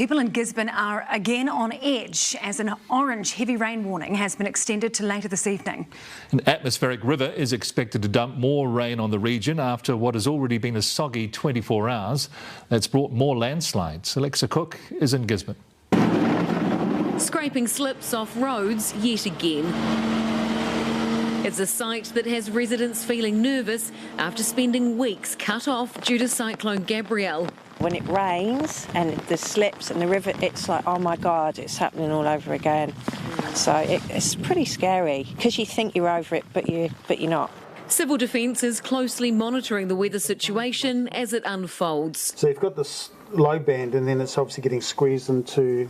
People in Gisborne are again on edge as an orange heavy rain warning has been extended to later this evening. An atmospheric river is expected to dump more rain on the region after what has already been a soggy 24 hours. That's brought more landslides. Alexa Cook is in Gisborne. Scraping slips off roads yet again. It's a sight that has residents feeling nervous after spending weeks cut off due to Cyclone Gabrielle. When it rains and the slips and the river, it's like, oh my God, it's happening all over again. So it's pretty scary because you think you're over it, but you're not. Civil Defence is closely monitoring the weather situation as it unfolds. So you've got this low band and then it's obviously getting squeezed into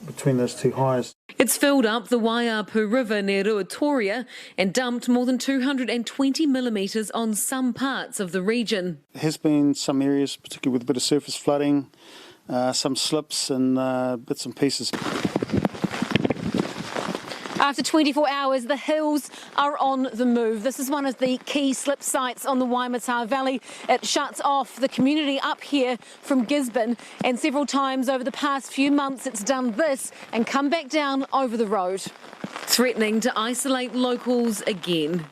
between those two highs. It's filled up the Waiapu River near Ruatoria and dumped more than 220 millimetres on some parts of the region. There has been some areas, particularly with a bit of surface flooding, some slips and bits and pieces. After 24 hours, the hills are on the move. This is one of the key slip sites on the Waimata Valley. It shuts off the community up here from Gisborne, and several times over the past few months it's done this and come back down over the road. Threatening to isolate locals again.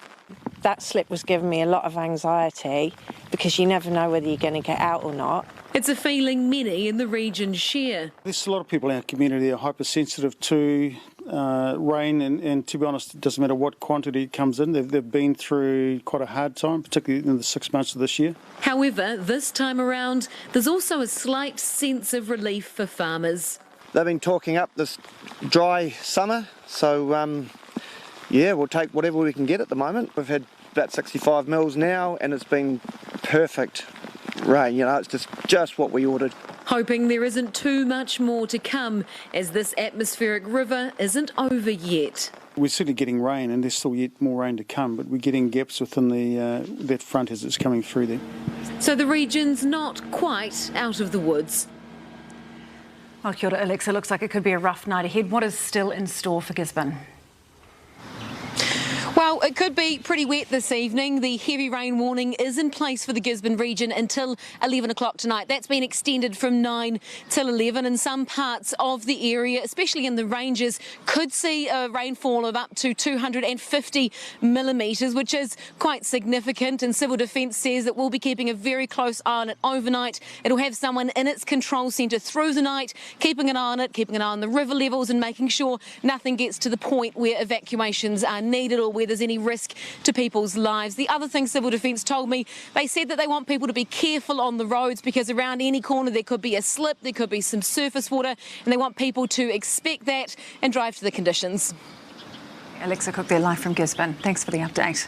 That slip was giving me a lot of anxiety because you never know whether you're going to get out or not. It's a feeling many in the region share. There's a lot of people in our community that are hypersensitive to rain, and to be honest, it doesn't matter what quantity comes in. They've been through quite a hard time, particularly in the 6 months of this year. However, this time around, there's also a slight sense of relief for farmers. They've been talking up this dry summer, so yeah, we'll take whatever we can get at the moment. We've had about 65 mils now, and it's been perfect rain. You know, it's just what we ordered. Hoping there isn't too much more to come, as this atmospheric river isn't over yet. We're certainly getting rain, and there's still yet more rain to come, but we're getting gaps within that front as it's coming through there. So the region's not quite out of the woods. Well, kia ora, Alexa. Looks like it could be a rough night ahead. What is still in store for Gisborne? Well, it could be pretty wet this evening. The heavy rain warning is in place for the Gisborne region until 11 o'clock tonight. That's been extended from 9 till 11, and some parts of the area, especially in the ranges, could see a rainfall of up to 250 millimetres, which is quite significant. And Civil Defence says that we'll be keeping a very close eye on it overnight. It'll have someone in its control centre through the night, keeping an eye on it, keeping an eye on the river levels and making sure nothing gets to the point where evacuations are needed or where there's any risk to people's lives. The other thing Civil Defence told me, they said that they want people to be careful on the roads because around any corner there could be a slip, there could be some surface water, and they want people to expect that and drive to the conditions. Alexa Cook there live from Gisborne. Thanks for the update.